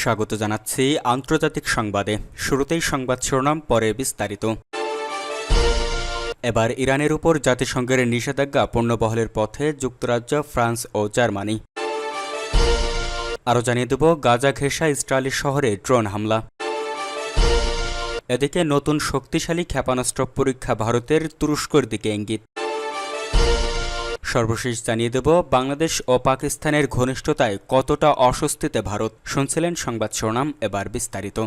স্বাগত জানাচ্ছি আন্তর্জাতিক সংবাদে। শুরুতেই সংবাদ শিরোনাম, পরে বিস্তারিত। এবার ইরানের উপর জাতিসংঘের নিষেধাজ্ঞা পুনর্বহালের পথে যুক্তরাজ্য, ফ্রান্স ও জার্মানি। আরও জানিয়ে দেব গাজা ঘেঁষা ইসরায়েলি শহরে ড্রোন হামলা। এদিকে নতুন শক্তিশালী ক্ষেপণাস্ত্র পরীক্ষা ভারতের, তুরস্কের দিকে ইঙ্গিত। সর্বশেষ জানিয়ে দেব বাংলাদেশ ও পাকিস্তানের ঘনিষ্ঠতায় কতটা অস্বস্তিতে ভারত। শুনছিলেন সংবাদ শিরোনাম, এবার বিস্তারিত।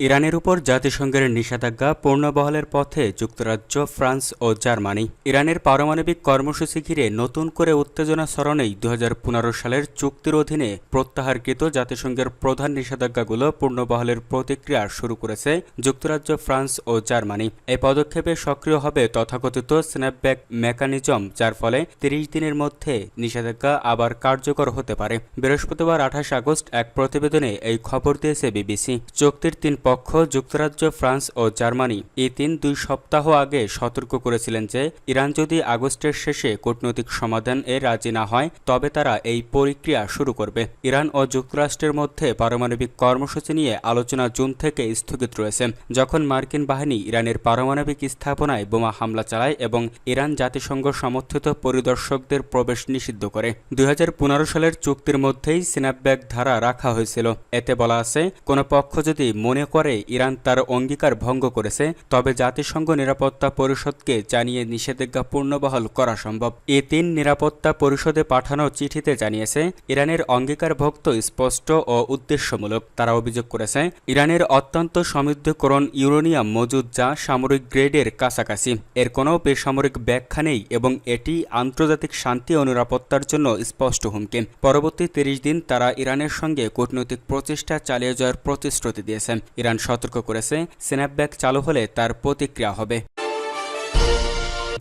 ইরানের উপর জাতিসংঘের নিষেধাজ্ঞা পুনর্বহালের পথে যুক্তরাজ্য, ফ্রান্স ও জার্মানি। ইরানের পারমাণবিক কর্মসূচি ঘিরে নতুন করে উত্তেজনা ছড়ানোয় 2015 সালের চুক্তির অধীনে প্রত্যাহারকৃত জাতিসংঘের প্রধান নিষেধাজ্ঞাগুলো পুনর্বহালের প্রতিক্রিয়া শুরু করেছে যুক্তরাজ্য, ফ্রান্স ও জার্মানি। এই পদক্ষেপে সক্রিয় হবে তথাকথিত স্ন্যাপব্যাক মেকানিজম, যার ফলে 30 দিনের মধ্যে নিষেধাজ্ঞা আবার কার্যকর হতে পারে। বৃহস্পতিবার 28 আগস্ট এক প্রতিবেদনে এই খবর দিয়েছে বিবিসি। চুক্তির 3 পক্ষ যুক্তরাজ্য, ফ্রান্স ও জার্মানি এই 2 সপ্তাহ আগে সতর্ক করেছিলেন যে ইরান যদি আগস্টের শেষে কূটনৈতিক সমাধানে রাজি না হয় তবে তারা এই প্রক্রিয়া শুরু করবে। ইরান ও যুক্তরাষ্ট্রের মধ্যে পারমাণবিক কর্মসূচি নিয়ে আলোচনা জুন থেকে স্থগিত রয়েছে, যখন মার্কিন বাহিনী ইরানের পারমাণবিক স্থাপনায় বোমা হামলা চালায় এবং ইরান জাতিসংঘ সমর্থিত পরিদর্শকদের প্রবেশ নিষিদ্ধ করে। 2015 সালের চুক্তির মধ্যেই স্ন্যাপব্যাক ধারা রাখা হয়েছিল। এতে বলা আছে, কোনো পক্ষ যদি মনে করে ইরান তার অঙ্গীকার ভঙ্গ করেছে তবে জাতিসংঘ নিরাপত্তা পরিষদকে জানিয়ে নিষেধাজ্ঞা পুনর্বহাল করা সম্ভব। এই 3 নিরাপত্তা পরিষদে পাঠানো চিঠিতে জানিয়েছে ইরানের অঙ্গীকার ভক্ত স্পষ্ট ও উদ্দেশ্যমূলক। তারা অভিযোগ করেছে ইরানের অত্যন্ত সমৃদ্ধকরণ ইউরেনিয়াম মজুদ, যা সামরিক গ্রেডের কাছাকাছি। এর কোনো বেসামরিক ব্যাখ্যা নেই এবং এটি আন্তর্জাতিক শান্তি ও নিরাপত্তার জন্য স্পষ্ট হুমকি। পরবর্তী 30 দিন তারা ইরানের সঙ্গে কূটনৈতিক প্রচেষ্টা চালিয়ে যাওয়ার প্রতিশ্রুতি দিয়েছে। ইরান সতর্ক করেছে স্ন্যাপব্যাক চালু হলে তার প্রতিক্রিয়া হবে।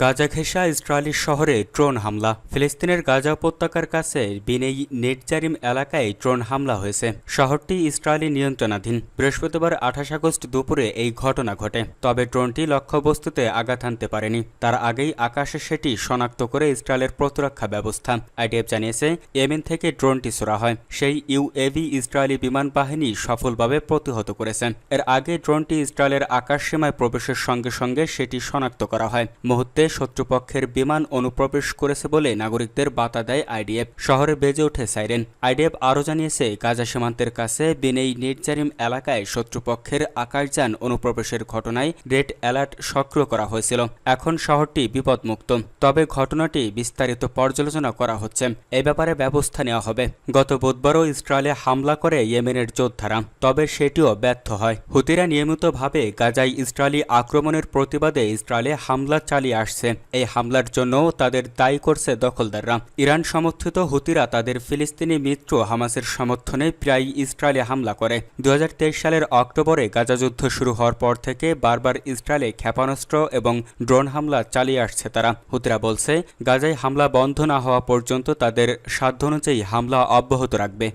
গাজা ঘেঁষা ইসরায়েলি শহরে ড্রোন হামলা। ফিলিস্তিনের গাজা উপত্যকার কাছে বিনেই নেটজারিম এলাকায় ড্রোন হামলা হয়েছে। শহরটি ইসরায়েলি নিয়ন্ত্রণাধীন। বৃহস্পতিবার 28 আগস্ট দুপুরে এই ঘটনা ঘটে, তবে ড্রোনটি লক্ষ্যবস্তুতে আঘাত হানতে পারেনি। তার আগেই আকাশে সেটি শনাক্ত করে ইসরায়েলের প্রতিরক্ষা ব্যবস্থা। আইডিএফ জানিয়েছে ইয়েমেন থেকে ড্রোনটি ছোড়া হয়। সেই ইউএভি ইসরায়েলি বিমান বাহিনী সফলভাবে প্রতিহত করেছে। এর আগে ড্রোনটি ইসরায়েলের আকাশসীমায় প্রবেশের সঙ্গে সঙ্গে সেটি শনাক্ত করা হয়। মুহূর্তে শত্রুপক্ষের বিমান অনুপ্রবেশ করেছে বলে নাগরিকদের বার্তা দেয় আইডিএফ। শহরে বেজে ওঠে সাইরেন। আইডিএফ আরও জানিয়েছে গাজা সীমান্তের কাছে বিনেই নেটজারিম এলাকায় শত্রুপক্ষের আকাশযান অনুপ্রবেশের ঘটনায় রেড অ্যালার্ট সক্রিয় করা হয়েছিল। এখন শহরটি বিপদমুক্ত, তবে ঘটনাটি বিস্তারিত পর্যালোচনা করা হচ্ছে। এই ব্যাপারে ব্যবস্থা নেওয়া হবে। গত বুধবারও ইসরায়েলে হামলা করে ইয়েমেনের যোদ্ধারা, তবে সেটিও ব্যর্থ হয়। হুতিরা নিয়মিতভাবে গাজায় ইসরায়েলি আক্রমণের প্রতিবাদে ইসরায়েলে হামলা চালিয়ে আসছে। এই হামলার জন্য তাদের দায়ী করছে দখলদাররা। ইরান সমর্থিত হুতিরা তাদের ফিলিস্তিনি মিত্র হামাসের সমর্থনে প্রায় ইসরায়েলে হামলা করে। 2023 সালের অক্টোবরে গাজা যুদ্ধ শুরু হওয়ার পর থেকে বারবার ইসরায়েলে ক্ষেপণাস্ত্র এবং ড্রোন হামলা চালিয়ে আসছে তারা। হুতিরা বলছে গাজায় হামলা বন্ধ না হওয়া পর্যন্ত তাদের সাধ্যানুযায়ী হামলা অব্যাহত রাখবে।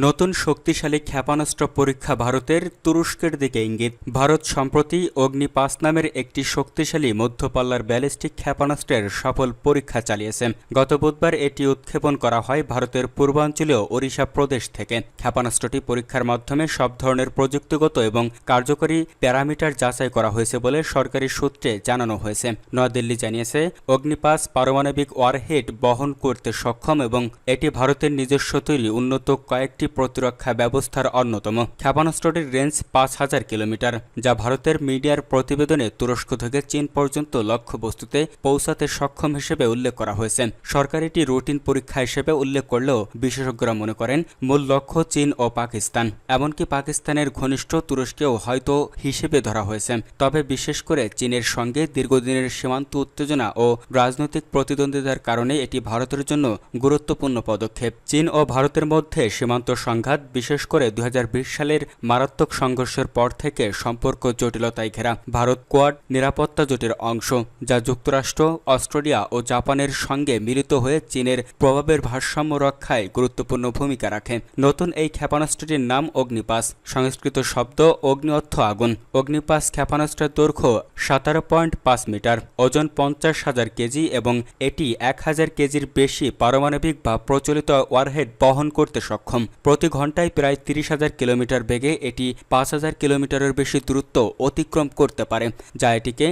নতুন শক্তিশালী ক্ষেপণাস্ত্র পরীক্ষা ভারতের, তুরস্কের দিকে ইঙ্গিত। ভারত সম্প্রতি অগ্নি-5 নামের একটি শক্তিশালী মধ্যপাল্লার ব্যালিস্টিক ক্ষেপণাস্ত্রের সফল পরীক্ষা চালিয়েছে। গত বুধবার এটি উৎক্ষেপণ করা হয় ভারতের পূর্বাঞ্চলীয় ওড়িশা প্রদেশ থেকে। ক্ষেপণাস্ত্রটি পরীক্ষার মাধ্যমে সব ধরনের প্রযুক্তিগত এবং কার্যকরী প্যারামিটার যাচাই করা হয়েছে বলে সরকারি সূত্রে জানানো হয়েছে। নয়াদিল্লি জানিয়েছে অগ্নি-5 পারমাণবিক ওয়ারহেড বহন করতে সক্ষম এবং এটি ভারতের নিজস্ব তৈরি উন্নত কয়েকটি প্রতিরক্ষা ব্যবস্থার অন্যতম। ক্ষেপণাস্ত্রটির রেঞ্জ 5000 কিলোমিটার, যা ভারতের মিডিয়ার প্রতিবেদনে তুরস্ক থেকে চীন পর্যন্ত লক্ষ্যবস্তুতে পৌঁছাতে সক্ষম হিসেবে উল্লেখ করা হয়েছে। সরকার এটি রুটিন পরীক্ষা হিসেবে উল্লেখ করলেও বিশেষজ্ঞরা মনে করেন মূল লক্ষ্য চীন ও পাকিস্তান, এমনকি পাকিস্তানের ঘনিষ্ঠ তুরস্কেও হয়তো হিসেবে ধরা হয়েছে। তবে বিশেষ করে চীনের সঙ্গে দীর্ঘদিনের সীমান্ত উত্তেজনা ও রাজনৈতিক প্রতিদ্বন্দ্বিতার কারণে এটি ভারতের জন্য গুরুত্বপূর্ণ পদক্ষেপ। চীন ও ভারতের মধ্যে সীমান্ত সংঘাত, বিশেষ করে 2020 সালের মারাত্মক সংঘর্ষের পর থেকে সম্পর্ক জটিলতায় ঘেরা। ভারত কোয়াড নিরাপত্তা জোটের অংশ, যা যুক্তরাষ্ট্র, অস্ট্রেলিয়া ও জাপানের সঙ্গে মিলিত হয়ে চীনের প্রভাবের ভারসাম্য রক্ষায় গুরুত্বপূর্ণ ভূমিকা রাখে। নতুন এই ক্ষেপণাস্ত্রটির নাম অগ্নিপাস। সংস্কৃত শব্দ অগ্নি অর্থ আগুন। অগ্নিপাস ক্ষেপণাস্ত্রের দৈর্ঘ্য 17.5 মিটার, ওজন 50,000 কেজি এবং এটি 1000 কেজির বেশি পারমাণবিক বা প্রচলিত ওয়ারহেড বহন করতে সক্ষম। প্রতি ঘন্টায় প্রায় 30,000 কিলোমিটার বেগে এটি 5,000 কিলোমিটারের বেশি দূরত্ব অতিক্রম করতে পারে, যা এটিকে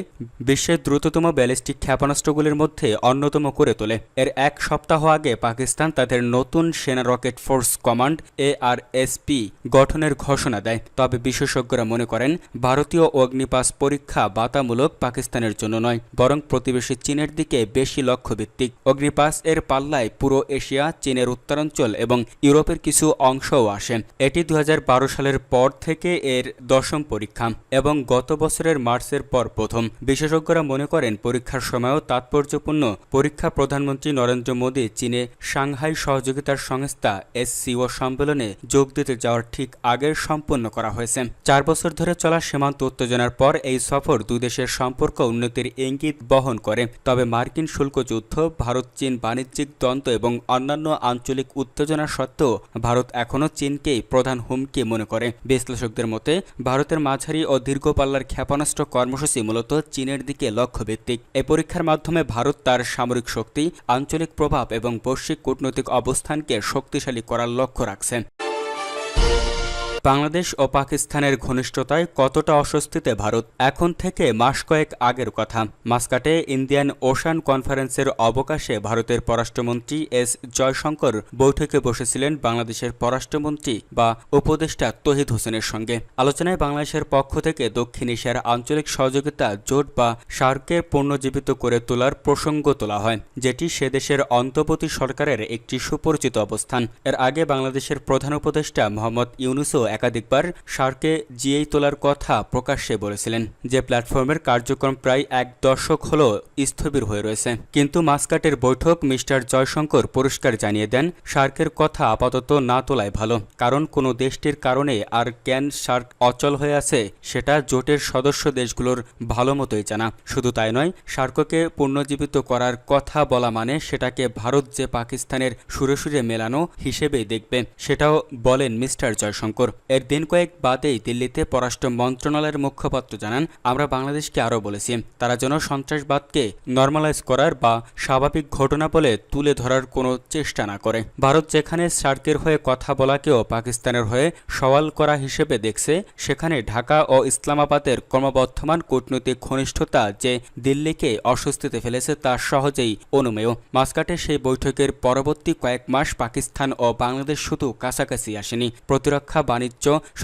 বিশ্বের দ্রুততম ব্যালিস্টিক ক্ষেপণাস্ত্রগুলির মধ্যে অন্যতম করে তোলে। এর এক সপ্তাহ আগে পাকিস্তান তাদের নতুন সেনা রকেট ফোর্স কমান্ড ARSP গঠনের ঘোষণা দেয়। তবে বিশেষজ্ঞরা মনে করেন ভারতীয় অগ্নিপাস পরীক্ষা বাতামূলক, পাকিস্তানের জন্য নয়, বরং প্রতিবেশী চীনের দিকে বেশি লক্ষ্যভিত্তিক। অগ্নিপাস এর পাল্লায় পুরো এশিয়া, চীনের উত্তরাঞ্চল এবং ইউরোপের কিছু অংশও আসে। এটি 2012 সালের পর থেকে এর 10ম পরীক্ষা এবং গত বছরের মার্চের পর প্রথম। বিশেষজ্ঞরা মনে করেন পরীক্ষার সময়ও তাৎপর্যপূর্ণ। পরীক্ষা প্রধানমন্ত্রী নরেন্দ্র মোদী চীনে সাংহাই সহযোগিতার সংস্থা SCO সম্মেলনে যোগ দিতে যাওয়ার ঠিক আগের সম্পন্ন করা হয়েছে। 4 বছর ধরে চলা সীমান্ত উত্তেজনার পর এই সফর দুই দেশের সম্পর্ক উন্নতির ইঙ্গিত বহন করে। তবে মার্কিন শুল্ক যুদ্ধ, ভারত চীন বাণিজ্যিক দ্বন্দ্ব এবং অন্যান্য আঞ্চলিক উত্তেজনা সত্ত্বেও ভারত এখনও চীনকেই প্রধান হুমকি মনে করে। বিশ্লেষকদের মতে ভারতের মাঝারি ও দীর্ঘ পাল্লার ক্ষেপণাস্ত্র কর্মসূচি মূলত চীনের দিকে লক্ষ্যভিত্তিক। এই পরীক্ষার মাধ্যমে ভারত তার সামরিক শক্তি, আঞ্চলিক প্রভাব এবং বৈশ্বিক কূটনৈতিক অবস্থানকে শক্তিশালী করার লক্ষ্য রাখছে। বাংলাদেশ ও পাকিস্তানের ঘনিষ্ঠতায় কতটা অস্বস্তিতে ভারত? এখন থেকে মাস কয়েক আগের কথা। মাস্কাটে ইন্ডিয়ান ওশান কনফারেন্সের অবকাশে ভারতের পররাষ্ট্রমন্ত্রী S জয়শঙ্কর বৈঠকে বসেছিলেন বাংলাদেশের পররাষ্ট্রমন্ত্রী বা উপদেষ্টা তৌহিদ হোসেনের সঙ্গে। আলোচনায় বাংলাদেশের পক্ষ থেকে দক্ষিণ এশিয়ার আঞ্চলিক সহযোগিতা জোট বা সার্কের পুনর্জীবিত করে তোলার প্রসঙ্গ তোলা হয়, যেটি সে দেশের অন্তর্বর্তী সরকারের একটি সুপরিচিত অবস্থান। এর আগে বাংলাদেশের প্রধান উপদেষ্টা মোহাম্মদ ইউনূসও একাধিকবার সার্কে জিএই তোলার কথা প্রকাশ্যে বলেছিলেন, যে প্ল্যাটফর্মের কার্যক্রম প্রায় 1 দশক হল স্থবির হয়ে রয়েছে। কিন্তু মাস্কাটের বৈঠক মিস্টার জয়শঙ্কর পরিষ্কার জানিয়ে দেন, সার্কের কথা আপাতত না তোলাই ভালো, কারণ কোনো দেশটির কারণে আর কেন সার্ক অচল হয়ে আছে সেটা জোটের সদস্য দেশগুলোর ভালো মতোই জানা। শুধু তাই নয়, সার্ককে পুনর্জীবিত করার কথা বলা মানে সেটাকে ভারত যে পাকিস্তানের সুরে সুরে মেলানো হিসেবেই দেখবে, সেটাও বলেন মিস্টার জয়শঙ্কর। এর দিন কয়েক বাদেই দিল্লিতে পররাষ্ট্র মন্ত্রণালয়ের মুখপাত্র জানান, আমরা বাংলাদেশকে আরও বলেছি তারা যেন সন্ত্রাসবাদকে নর্মালাইজ করার বা স্বাভাবিক ঘটনা বলে তুলে ধরার কোনো চেষ্টা না করে। ভারত যেখানে সার্কের হয়ে কথা বলাকেও পাকিস্তানের হয়ে সওয়াল করা হিসেবে দেখছে, সেখানে ঢাকা ও ইসলামাবাদের ক্রমবর্ধমান কূটনৈতিক ঘনিষ্ঠতা যে দিল্লিকে অস্বস্তিতে ফেলেছে তা সহজেই অনুমেয়। মাস্কাটে সেই বৈঠকের পরবর্তী কয়েক মাস পাকিস্তান ও বাংলাদেশ শুধু কাছাকাছি আসেনি, প্রতিরক্ষা, বাণিজ্য,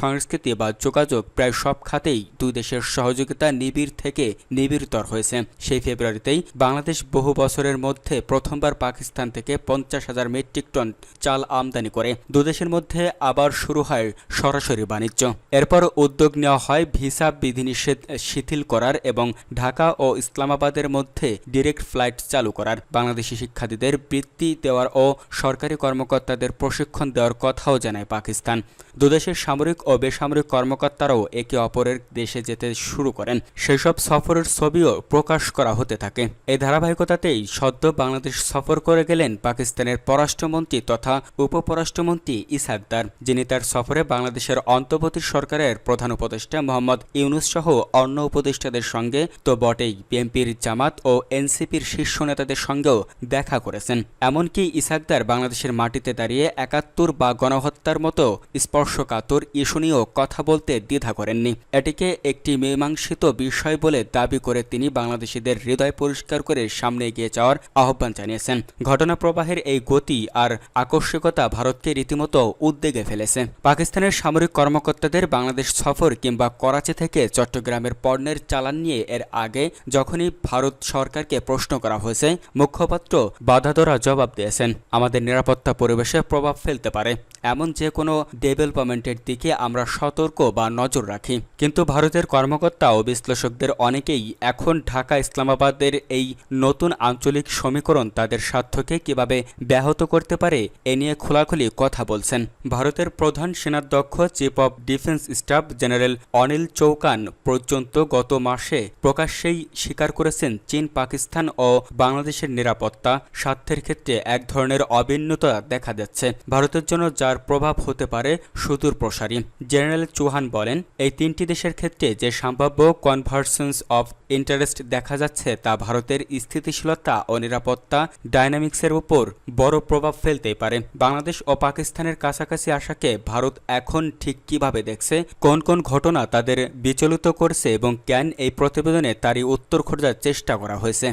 সংস্কৃতি বা যোগাযোগ প্রায় সব খাতেই দুই দেশের সহযোগিতা নিবিড় থেকে নিবিড়তর হয়েছে। সেই ফেব্রুয়ারিতেই বাংলাদেশ বহু বছরের মধ্যে প্রথমবার পাকিস্তান থেকে 50,000 মেট্রিক টন চাল আমদানি করে। দুদেশের মধ্যে আবার শুরু হয় সরাসরি বাণিজ্য। এরপর উদ্যোগ নেওয়া হয় ভিসা বিধিনিষেধ শিথিল করার এবং ঢাকা ও ইসলামাবাদের মধ্যে ডিরেক্ট ফ্লাইট চালু করার। বাংলাদেশি শিক্ষার্থীদের বৃত্তি দেওয়ার ও সরকারি কর্মকর্তাদের প্রশিক্ষণ দেওয়ার কথাও জানায় পাকিস্তান। দুদেশের সামরিক ও বেসামরিক কর্মকর্তারাও একে অপরের দেশে যেতে শুরু করেন। সেসব সফরের ছবিও প্রকাশ করা হতে থাকে। এই ধারাবাহিকতাতেই সদ্য বাংলাদেশ সফর করে গেলেন পাকিস্তানের পররাষ্ট্রমন্ত্রী তথা উপপররাষ্ট্রমন্ত্রী ইসহাক দার, যিনি তার সফরে বাংলাদেশের অন্তর্বর্তী সরকারের প্রধান উপদেষ্টা মোহাম্মদ ইউনূস সহ অন্য উপদেষ্টাদের সঙ্গে তো বটেই, বিএনপির, জামাত ও এনসিপির শীর্ষ নেতাদের সঙ্গেও দেখা করেছেন। এমনকি ইসহাক দার বাংলাদেশের মাটিতে দাঁড়িয়ে 71 বা গণহত্যার মতো স্পর্শকাতর ইস্যু নিয়েও কথা বলতে দ্বিধা করেননি। এটিকে একটি মীমাংসিত বিষয় বলে দাবি করে তিনি বাংলাদেশিদের হৃদয় পরিষ্কার করে সামনে এগিয়ে যাওয়ার আহ্বান জানিয়েছেন। ঘটনা প্রবাহের এই গতি আর আকস্মিকতা ভারতকে রীতিমতো উদ্বেগে ফেলেছে। পাকিস্তানের সামরিক কর্মকর্তাদের বাংলাদেশ সফর কিংবা করাচি থেকে চট্টগ্রামের পণ্যের চালান নিয়ে এর আগে যখনই ভারত সরকারকে প্রশ্ন করা হয়েছে, মুখপাত্র বাঁধাধরা জবাব দিয়েছেন, আমাদের নিরাপত্তা পরিবেশে প্রভাব ফেলতে পারে এমন যে কোনো ডেভেলপমেন্টের দিকে আমরা সতর্ক বা নজর রাখি। কিন্তু ভারতের কর্মকর্তা ও বিশ্লেষকদের অনেকেই এখন ঢাকা ইসলামাবাদের এই নতুন আঞ্চলিক সমীকরণ তাদের স্বার্থকে কিভাবে ব্যাহত করতে পারে এ নিয়ে খোলাখুলি কথা বলছেন। ভারতের প্রধান সেনাধ্যক্ষ chief of defence staff general Anil Chauhan পর্যন্ত গত মাসে প্রকাশ্যেই স্বীকার করেছেন চীন, পাকিস্তান ও বাংলাদেশের নিরাপত্তা স্বার্থের ক্ষেত্রে এক ধরনের অভিন্নতা দেখা যাচ্ছে ভারতের জন্য, যার প্রভাব হতে পারে সুদূর প্রসারী। জেনারেল চৌহান বলেন, এই তিনটি দেশের ক্ষেত্রে যে সম্ভাব্য কনভার্সেন্স অফ ইন্টারেস্ট দেখা যাচ্ছে তা ভারতের স্থিতিশীলতা ও নিরাপত্তা ডায়নামিক্সের উপর বড় প্রভাব ফেলতে পারে। বাংলাদেশ ও পাকিস্তানের কাছাকাছি আসাকে ভারত এখন ঠিক কিভাবে দেখছে, কোন কোন ঘটনা তাদের বিচলিত করছে এবং কেন এই প্রতিবেদনে তারই উত্তর খোঁজার চেষ্টা করা হয়েছে।